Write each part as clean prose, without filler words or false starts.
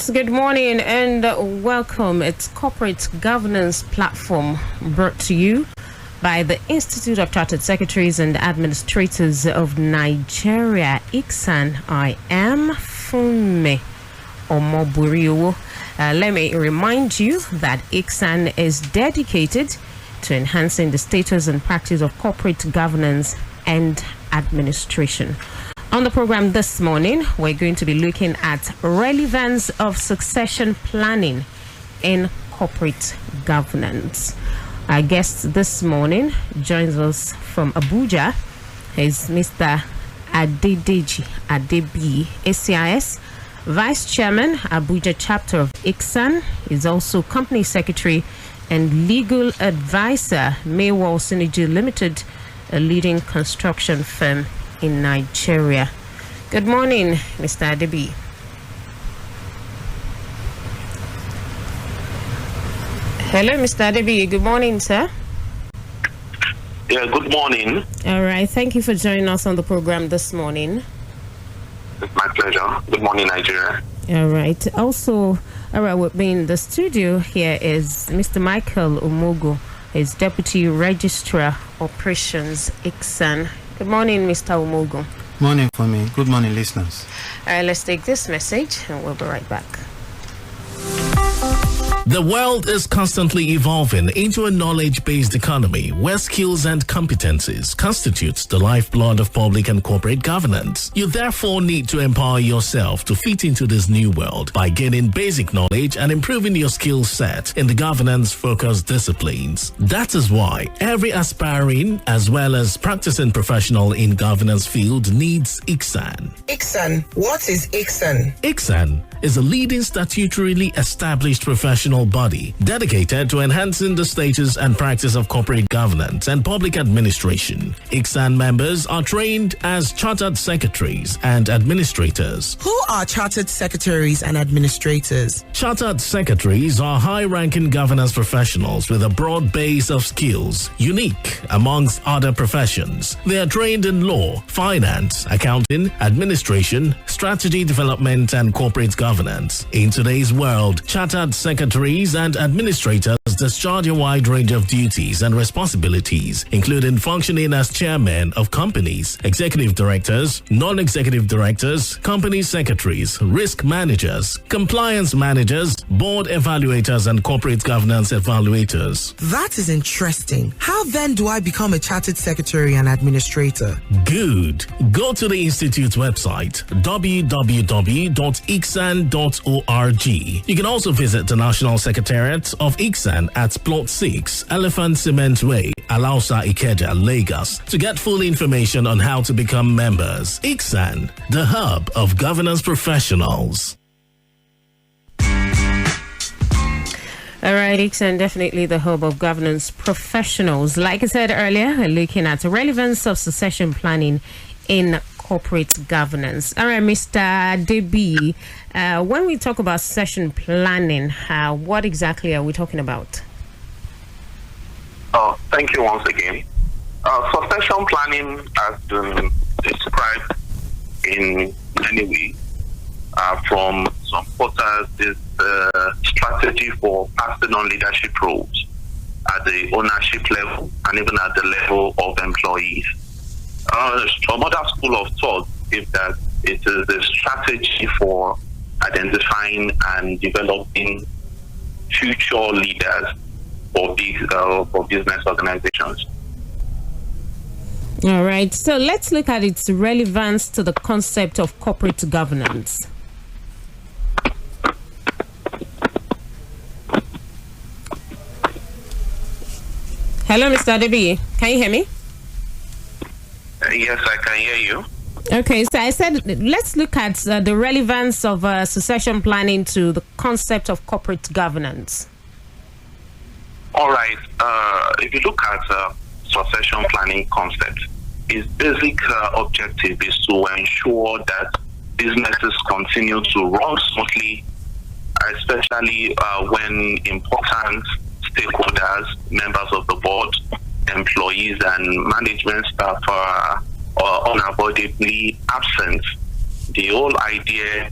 Yes, good morning and welcome. It's Corporate Governance Platform brought to you by the Institute of Chartered Secretaries and Administrators of Nigeria, ICSAN. I am Funmi Omoburiwo. Let me remind you that ICSAN is dedicated to enhancing the status and practice of corporate governance and administration. On the program this morning, we're going to be looking at relevance of succession planning in corporate governance. Our guest this morning joins us from Abuja. Is Mr. Adedeji Adebi, ACIS, Vice Chairman, Abuja Chapter of ICSAN. Is also Company Secretary and Legal Advisor, Maywall Synergy Limited, a leading construction firm in Nigeria. Good morning, Mr. Adebi. Hello, Mr. Adebi. Good morning, sir. Yeah, good morning. All right. Thank you for joining us on the program this morning. It's my pleasure. Good morning, Nigeria. All right. Also, with me in the studio here is Mr. Michael Umogo, his Deputy Registrar Operations, ICSAN. Good morning, Mr. Umogo. Morning for me. Good morning, listeners. All right, let's take this message and we'll be right back. The world is constantly evolving into a knowledge-based economy where skills and competencies constitutes the lifeblood of public and corporate governance. You therefore need to empower yourself to fit into this new world by gaining basic knowledge and improving your skill set in the governance-focused disciplines. That is why every aspiring as well as practicing professional in governance field needs ICSAN. ICSAN. What is ICSAN? ICSAN is a leading statutorily established professional body dedicated to enhancing the status and practice of corporate governance and public administration. ICSAN members are trained as chartered secretaries and administrators. Who are chartered secretaries and administrators? Chartered secretaries are high-ranking governance professionals with a broad base of skills, unique amongst other professions. They are trained in law, finance, accounting, administration, strategy development, and corporate governance. In today's world, chartered secretaries and administrators discharge a wide range of duties and responsibilities, including functioning as chairmen of companies, executive directors, non-executive directors, company secretaries, risk managers, compliance managers, board evaluators, and corporate governance evaluators. That is interesting. How then do I become a chartered secretary and administrator? Good. Go to the Institute's website, www.icsan.org. You can also visit the National Secretariat of ICSAN at Plot 6, Elephant Cement Way, Alausa, Ikeja, Lagos, to get full information on how to become members. ICSAN, the hub of governance professionals. All right, ICSAN, definitely the hub of governance professionals. Like I said earlier, we're looking at the relevance of succession planning in corporate governance. All right, Mr. Debi, when we talk about succession planning, what exactly are we talking about? Thank you once again. Succession planning has been described in many ways. From some quarters, is the strategy for passing on leadership roles at the ownership level and even at the level of employees. Some other school of thought is that it is a strategy for identifying and developing future leaders for business organizations. All right, so let's look at its relevance to the concept of corporate governance. Hello, Mr. Adebi. Can you hear me? Yes, I can hear you. Okay, so I said let's look at the relevance of succession planning to the concept of corporate governance. All right. If you look at succession planning concept, its basic objective is to ensure that businesses continue to run smoothly, especially when important stakeholders, members of the board, employees, and management staff are unavoidably absent. The whole idea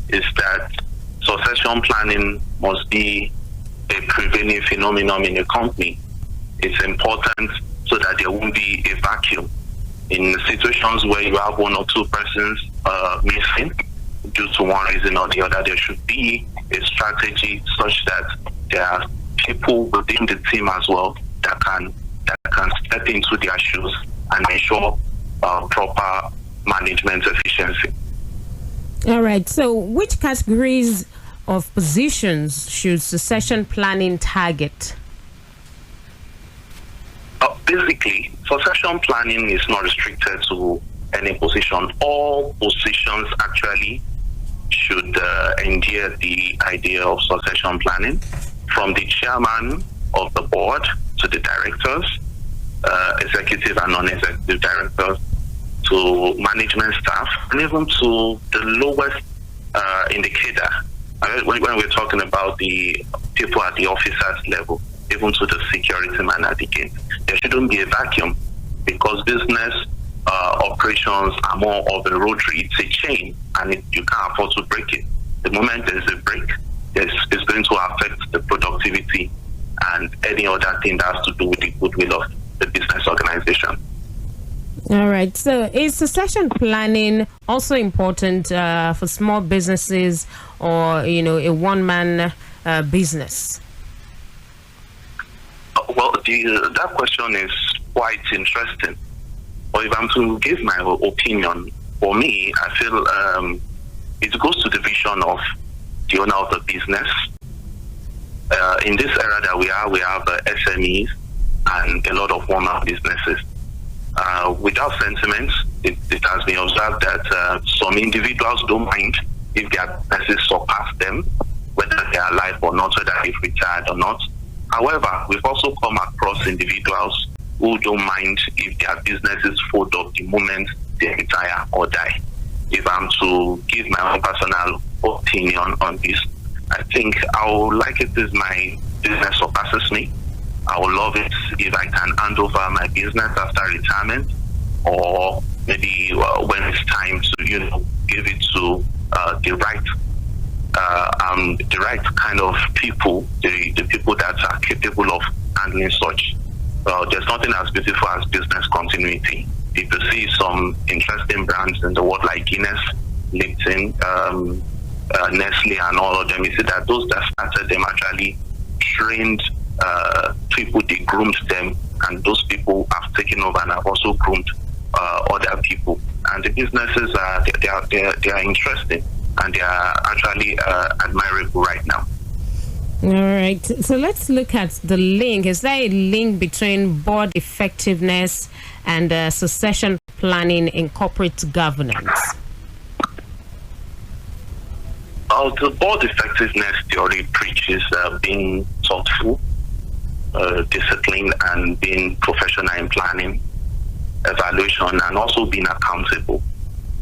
is that succession planning must be a prevailing phenomenon in a company. It's important so that there won't be a vacuum. In situations where you have one or two persons missing due to one reason or the other, there should be a strategy such that there are people within the team as well that can step into their shoes and ensure proper management efficiency. All right. So, which categories of positions should succession planning target? Basically, succession planning is not restricted to any position. All positions actually should endure the idea of succession planning, from the chairman of the board to the directors, executive and non-executive directors, to management staff, and even to the lowest indicator. When we're talking about the people at the officers level, even to the security man at the gate, there shouldn't be a vacuum, because business operations are more of a rotary. It's a chain, and you can't afford to break it. The moment there's a break, it's going to affect the productivity and any other thing that has to do with the goodwill of the business organization. All right. So, is succession planning also important for small businesses or, a one-man business? Well, that question is quite interesting. But if I'm to give my opinion, for me, I feel it goes to the vision of the owner of the business. In this era that we have SMEs and a lot of one-man businesses. Without sentiment, it has been observed that some individuals don't mind if their businesses surpass them, whether they are alive or not, whether they've retired or not. However, we've also come across individuals who don't mind if their businesses fold up the moment they retire or die. If I'm to give my own personal opinion on this, I think I would like it if my business surpasses me. I would love it if I can hand over my business after retirement, or maybe when it's time to, give it to the right kind of people, the people that are capable of handling such. There's nothing as beautiful as business continuity. If you see some interesting brands in the world like Guinness, Lipton, Nestle, and all of them, you see that those that started them actually trained people, they groomed them, and those people have taken over and have also groomed other people. And the businesses they are interesting, and they are actually admirable right now. All right. So let's look at the link. Is there a link between board effectiveness and succession planning in corporate governance? The board effectiveness theory preaches being thoughtful, disciplined, and being professional in planning, evaluation, and also being accountable.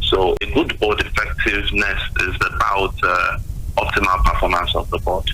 So a good board effectiveness is about optimal performance of the board.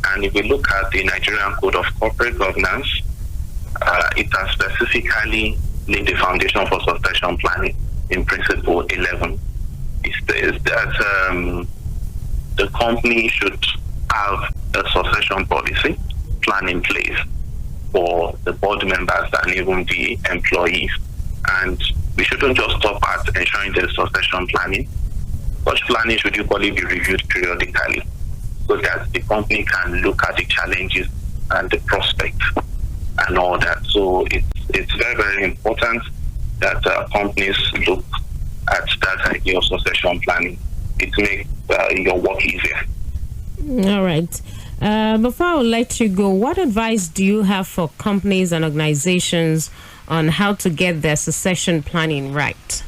And if we look at the Nigerian Code of Corporate Governance, it has specifically laid the foundation for succession planning in Principle 11. It says that the company should have a succession policy plan in place for the board members and even the employees. And we shouldn't just stop at ensuring the succession planning. Such planning should equally be reviewed periodically so that the company can look at the challenges and the prospects and all that. So it's very, very important that companies look at that idea of succession planning. It makes your work easier. All right. Before I let you go, what advice do you have for companies and organizations on how to get their succession planning right?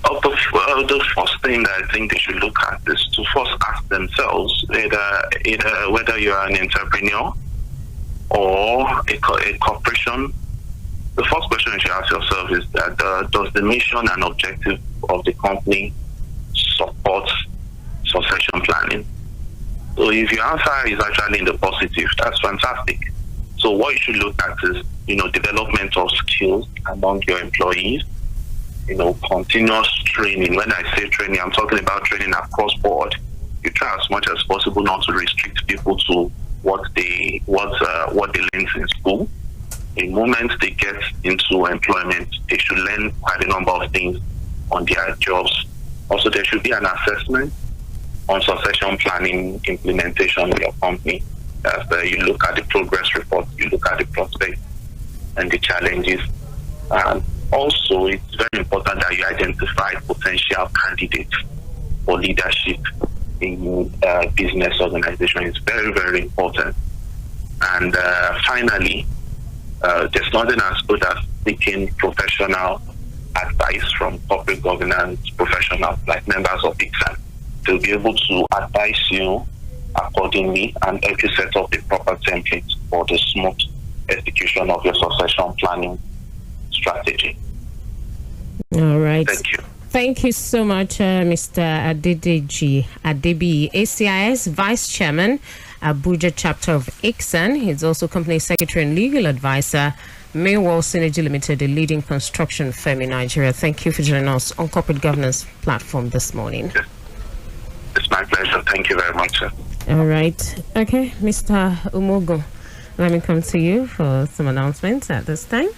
The first thing that I think they should look at is to first ask themselves whether you're an entrepreneur or a corporation. The first question you should ask yourself is that does the mission and objective of the company support succession planning? So if your answer is actually in the positive, that's fantastic. So what you should look at is, development of skills among your employees, continuous training. When I say training, I'm talking about training across board. You try as much as possible not to restrict people to what they learn in school. The moment they get into employment, they should learn quite a number of things on their jobs. Also, there should be an assessment on succession planning implementation in your company. You look at the progress report, you look at the prospects and the challenges. Also, it's very important that you identify potential candidates for leadership in business organization. It's very, very important. And finally, there's nothing as good as seeking professional advice from corporate governance professionals like members of ICSAN. They'll be able to advise you accordingly and help you set up the proper template for the smooth execution of your succession planning strategy. All right. Thank you. Thank you so much, Mr. Adedeji Adebi, ACIS Vice Chairman, Abuja Chapter of ICSAN. He's also Company Secretary and Legal Advisor, Maywell Synergy Limited, a leading construction firm in Nigeria. Thank you for joining us on Corporate Governance Platform this morning. It's my pleasure. Thank you very much, sir. All right. Okay, Mr. Umogo, let me come to you for some announcements at this time.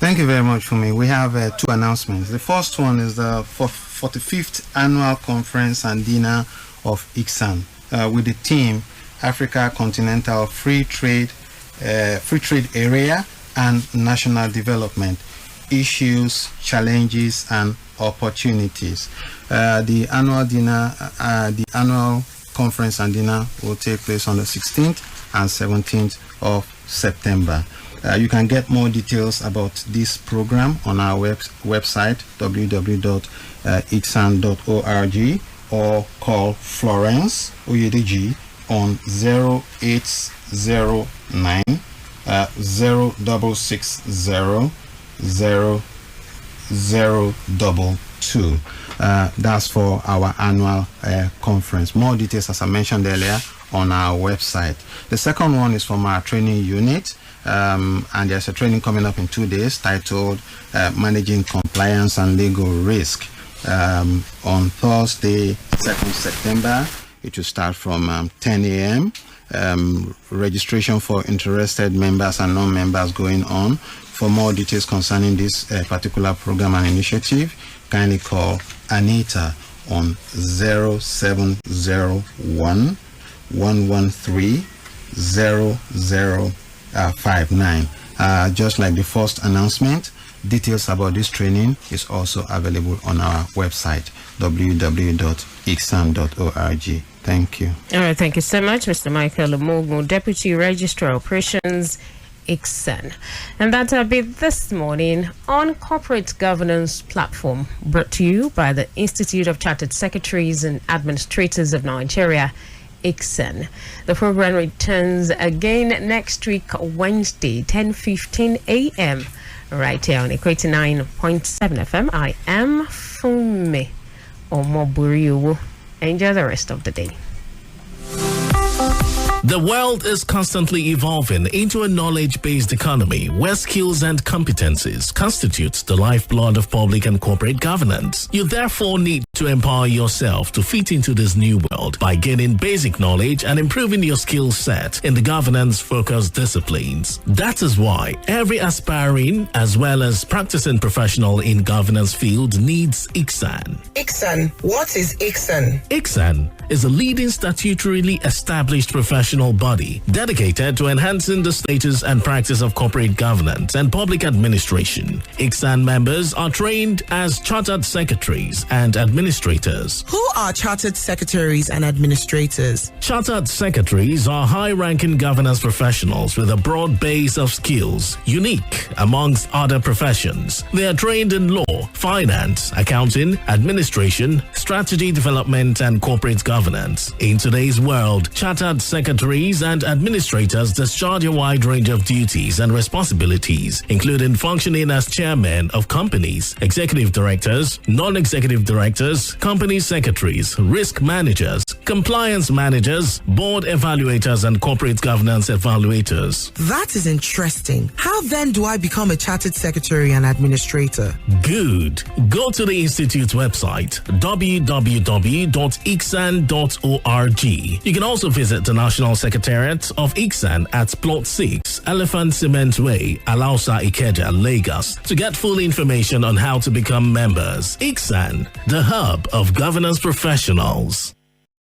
Thank you very much, Fumi. We have two announcements. The first one is the 45th Annual Conference and Dinner of ICSAN with the theme Africa Continental Free Trade Area and National Development, Issues, Challenges and Opportunities. The annual conference and dinner will take place on the 16th and 17th of September. You can get more details about this program on our website www.icsan.org or call Florence Oyedeji on 0809 0660 0022. That's for our annual conference. More details, as I mentioned earlier, on our website. The second one is from our training unit, and there's a training coming up in 2 days titled Managing Compliance and Legal Risk. On Thursday, 2nd September, it will start from 10 a.m. Registration for interested members and non-members going on. For more details concerning this particular program and initiative, kindly call Anita on 0701 113 0059. Just like the first announcement, details about this training is also available on our website www.icsan.org. Thank you. All right, thank you so much, Mr. Michael Umogo, Deputy Registrar Operations, ICSAN. And that'll be this morning on Corporate Governance Platform, brought to you by the Institute of Chartered Secretaries and Administrators of Nigeria, ICSAN. The program returns again next week, Wednesday, 10:15 a.m. right here on Equator 9.7 FM. I am Fumi Omoburiuwo. Enjoy the rest of the day. The world is constantly evolving into a knowledge-based economy where skills and competencies constitute the lifeblood of public and corporate governance. You therefore need to empower yourself to fit into this new world by gaining basic knowledge and improving your skill set in the governance-focused disciplines. That is why every aspiring as well as practicing professional in governance field needs ICSAN. ICSAN. What is ICSAN? ICSAN is a leading statutorily established professional body dedicated to enhancing the status and practice of corporate governance and public administration. ICSAN members are trained as chartered secretaries and administrators. Who are chartered secretaries and administrators? Chartered secretaries are high-ranking governance professionals with a broad base of skills, unique amongst other professions. They are trained in law, finance, accounting, administration, strategy development, and corporate governance. In today's world, chartered secretaries and administrators discharge a wide range of duties and responsibilities, including functioning as chairmen of companies, executive directors, non-executive directors, company secretaries, risk managers, compliance managers, board evaluators, and corporate governance evaluators. That is interesting. How then do I become a chartered secretary and administrator? Good. Go to the Institute's website, www.icsan.org. You can also visit the National Secretariat of ICSAN at Plot 6, Elephant Cement Way, Alausa Ikeja, Lagos, to get full information on how to become members. ICSAN, the hub of governance professionals.